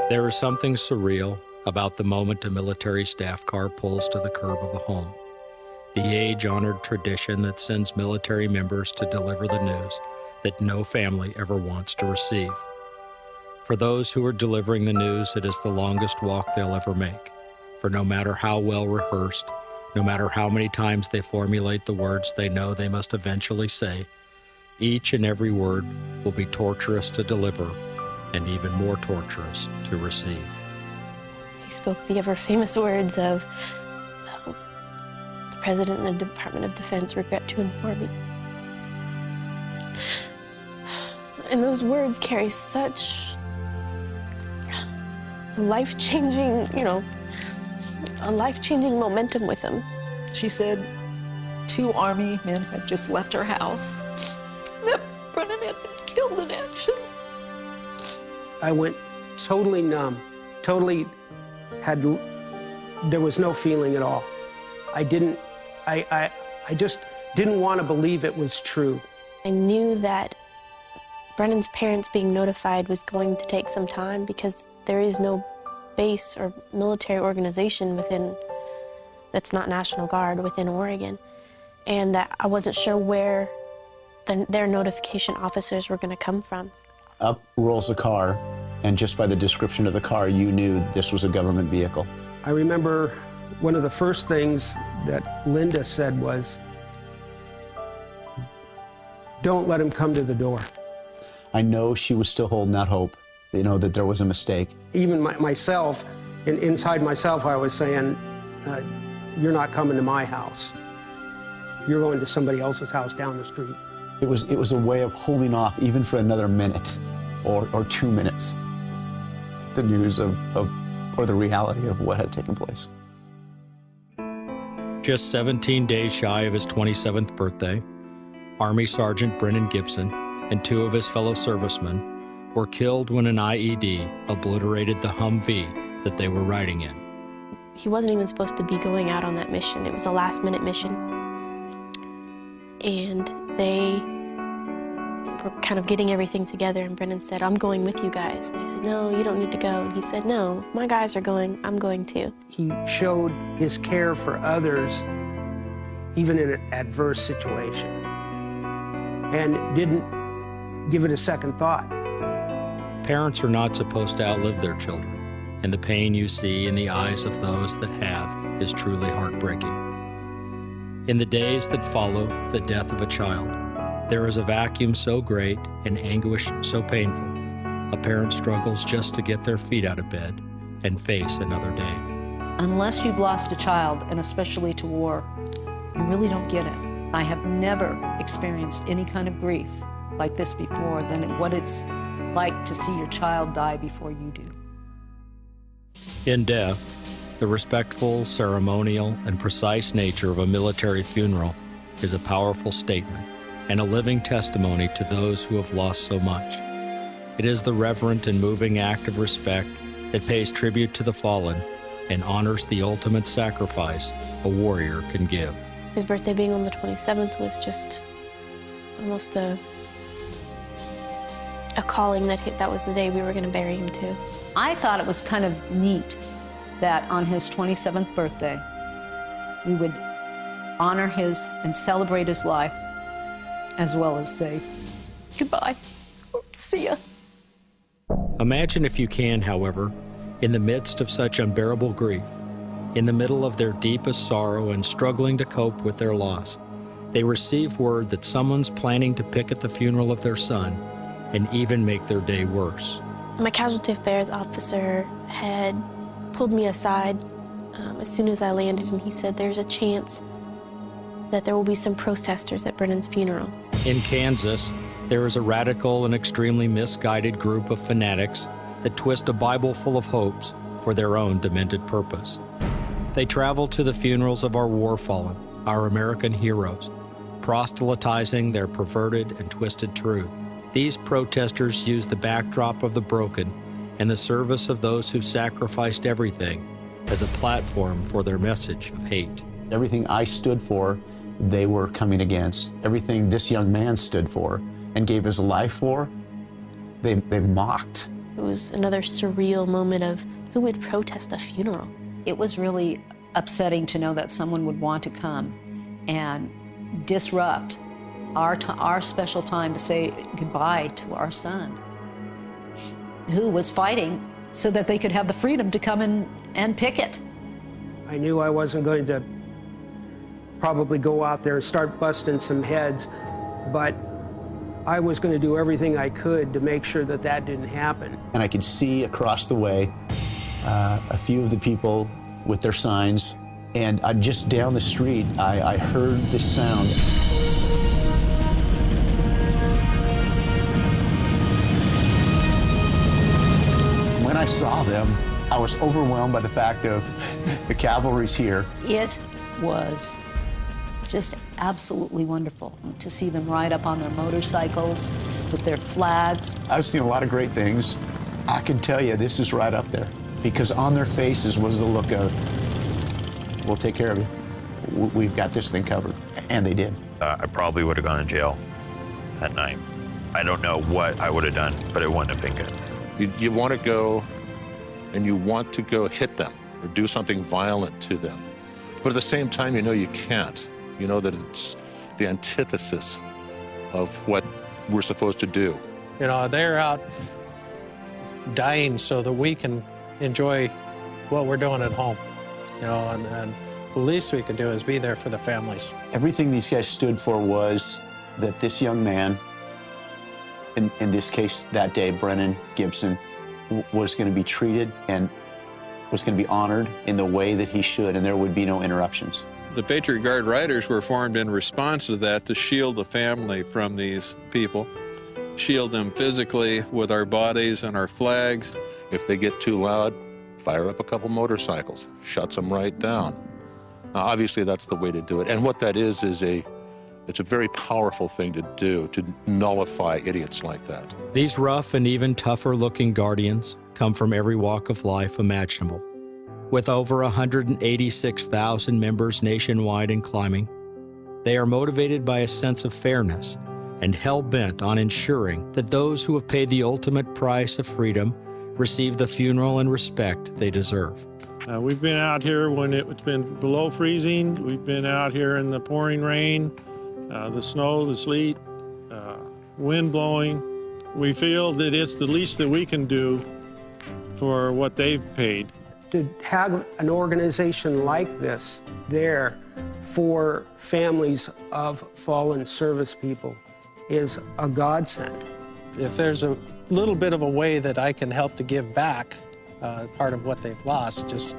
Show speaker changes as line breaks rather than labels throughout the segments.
There is something surreal about the moment a military staff car pulls to the curb of a home. The age-honored tradition that sends military members to deliver the news that no family ever wants to receive. For those who are delivering the news, it is the longest walk they'll ever make. For no matter how well rehearsed, no matter how many times they formulate the words they know they must eventually say, each and every word will be torturous to deliver and even more torturous to receive.
He spoke the ever-famous words of, "The President and the Department of Defense regret to inform me." And those words carry such a life-changing, a life-changing momentum with them.
She said 2 Army men had just left her house. That Brennan had been killed in action.
I went totally numb, there was no feeling at all. I just didn't want to believe it was true.
I knew that Brennan's parents being notified was going to take some time because there is no base or military organization that's not National Guard within Oregon, and that I wasn't sure where their notification officers were going to come from.
Up rolls a car, and just by the description of the car, you knew this was a government vehicle.
I remember one of the first things that Linda said was, "Don't let him come to the door."
I know she was still holding out hope, that there was a mistake.
Even myself, inside myself, I was saying, "You're not coming to my house. You're going to somebody else's house down the street."
It was a way of holding off even for another minute or 2 minutes, the news or the reality of what had taken place.
Just 17 days shy of his 27th birthday, Army Sergeant Brennan Gibson and 2 of his fellow servicemen were killed when an IED obliterated the Humvee that they were riding in.
He wasn't even supposed to be going out on that mission. It was a last-minute mission. And they were kind of getting everything together, and Brennan said, "I'm going with you guys." And they said, "No, you don't need to go." And he said, "No, if my guys are going, I'm going too."
He showed his care for others, even in an adverse situation, and didn't give it a second thought.
Parents are not supposed to outlive their children, and the pain you see in the eyes of those that have is truly heartbreaking. In the days that follow the death of a child, there is a vacuum so great and anguish so painful, a parent struggles just to get their feet out of bed and face another day.
Unless you've lost a child, and especially to war, you really don't get it. I have never experienced any kind of grief like this before than what it's like to see your child die before you do.
In death, the respectful, ceremonial, and precise nature of a military funeral is a powerful statement and a living testimony to those who have lost so much. It is the reverent and moving act of respect that pays tribute to the fallen and honors the ultimate sacrifice a warrior can give.
His birthday being on the 27th was just almost a calling that was the day we were going to bury him too.
I thought it was kind of neat that on his 27th birthday, we would honor his and celebrate his life, as well as say goodbye or see ya.
Imagine if you can, however, in the midst of such unbearable grief, in the middle of their deepest sorrow and struggling to cope with their loss, they receive word that someone's planning to picket the funeral of their son and even make their day worse.
My casualty affairs officer had pulled me aside as soon as I landed, and he said there's a chance that there will be some protesters at Brennan's funeral.
In Kansas, there is a radical and extremely misguided group of fanatics that twist a Bible full of hopes for their own demented purpose. They travel to the funerals of our war fallen, our American heroes, proselytizing their perverted and twisted truth. These protesters use the backdrop of the broken and the service of those who sacrificed everything as a platform for their message of hate.
Everything I stood for, they were coming against. Everything this young man stood for and gave his life for, they mocked
It was another surreal moment of who would protest a funeral.
It was really upsetting to know that someone would want to come and disrupt our special time to say goodbye to our son, who was fighting so that they could have the freedom to come in and picket.
I knew I wasn't going to probably go out there and start busting some heads, but I was going to do everything I could to make sure that that didn't happen.
And I could see across the way a few of the people with their signs, and just down the street, I heard this sound. When I saw them, I was overwhelmed by the fact of the cavalry's here.
It was just absolutely wonderful to see them ride up on their motorcycles with their flags.
I've seen a lot of great things. I can tell you this is right up there, because on their faces was the look of, we'll take care of you. We've got this thing covered. And they did.
I probably would have gone to jail that night. I don't know what I would have done, but it wouldn't have been good.
You want to go, and you want to go hit them or do something violent to them. But at the same time, you know you can't. You know that it's the antithesis of what we're supposed to do.
You know, they're out dying so that we can enjoy what we're doing at home. You know, and the least we can do is be there for the families.
Everything these guys stood for was that this young man, in this case that day, Brennan Gibson, was going to be treated and was going to be honored in the way that he should, and there would be no interruptions.
The Patriot Guard Riders were formed in response to that to shield the family from these people, shield them physically with our bodies and our flags.
If they get too loud, fire up a couple motorcycles, shuts them right down. Now, obviously, that's the way to do it. And what that is it's a very powerful thing to do, to nullify idiots like that.
These rough and even tougher-looking guardians come from every walk of life imaginable. With over 186,000 members nationwide and climbing, they are motivated by a sense of fairness and hell-bent on ensuring that those who have paid the ultimate price of freedom receive the funeral and respect they deserve.
We've been out here when it's been below freezing. We've been out here in the pouring rain, the snow, the sleet, wind blowing. We feel that it's the least that we can do for what they've paid.
To have an organization like this there for families of fallen service people is a godsend.
If there's a little bit of a way that I can help to give back part of what they've lost, just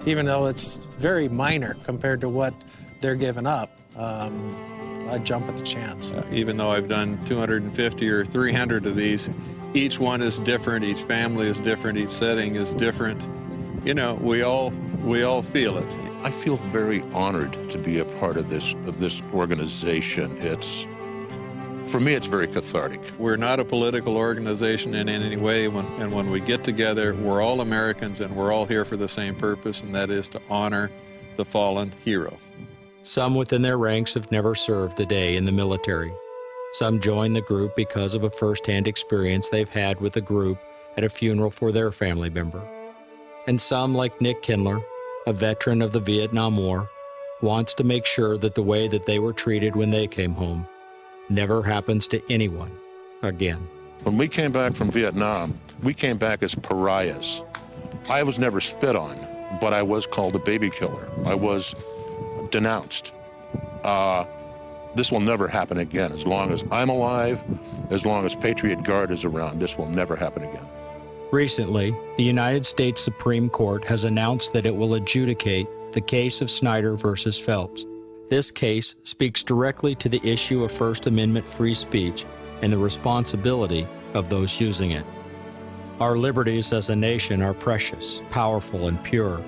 even though it's very minor compared to what they're giving up, I'd jump at the chance.
Even though I've done 250 or 300 of these, each one is different, each family is different, each setting is different. You know, we all feel it.
I feel very honored to be a part of this organization. For me, it's very cathartic.
We're not a political organization in any way, and when we get together, we're all Americans and we're all here for the same purpose, and that is to honor the fallen hero.
Some within their ranks have never served a day in the military. Some join the group because of a first-hand experience they've had with the group at a funeral for their family member. And some, like Nick Kindler, a veteran of the Vietnam War, wants to make sure that the way that they were treated when they came home never happens to anyone again.
When we came back from Vietnam, we came back as pariahs. I was never spit on, but I was called a baby killer. I was denounced. This will never happen again. As long as I'm alive, as long as Patriot Guard is around, this will never happen again.
Recently, the United States Supreme Court has announced that it will adjudicate the case of Snyder versus Phelps. This case speaks directly to the issue of First Amendment free speech and the responsibility of those using it. Our liberties as a nation are precious, powerful, and pure.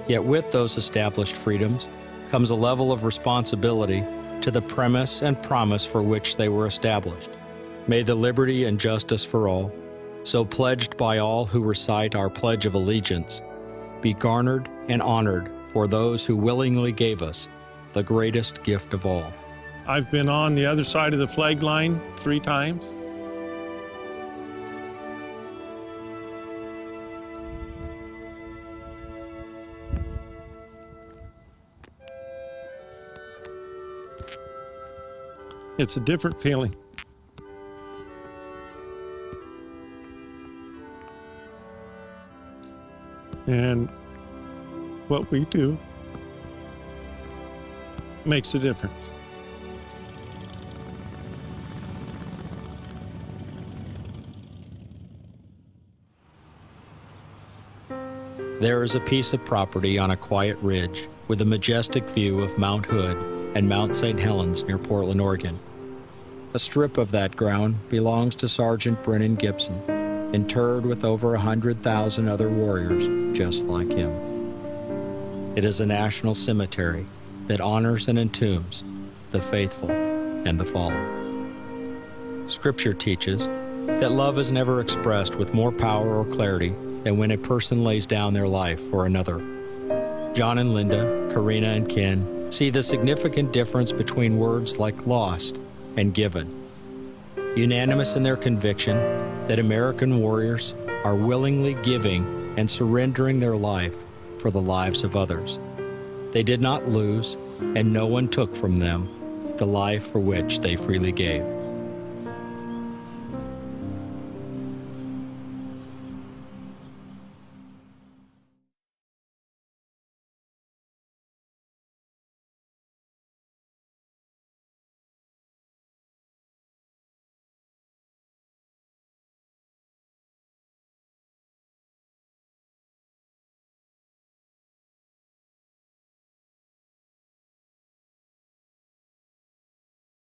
Yet with those established freedoms comes a level of responsibility to the premise and promise for which they were established. May the liberty and justice for all, so pledged by all who recite our Pledge of Allegiance, be garnered and honored for those who willingly gave us the greatest gift of all.
I've been on the other side of the flag line 3 times. It's a different feeling. And what we do makes a difference.
There is a piece of property on a quiet ridge with a majestic view of Mount Hood and Mount St. Helens near Portland, Oregon. A strip of that ground belongs to Sergeant Brennan Gibson, interred with over 100,000 other warriors just like him. It is a national cemetery that honors and entombs the faithful and the fallen. Scripture teaches that love is never expressed with more power or clarity than when a person lays down their life for another. John and Linda, Karina and Ken see the significant difference between words like lost and given. Unanimous in their conviction that American warriors are willingly giving and surrendering their life for the lives of others. They did not lose, and no one took from them the life for which they freely gave.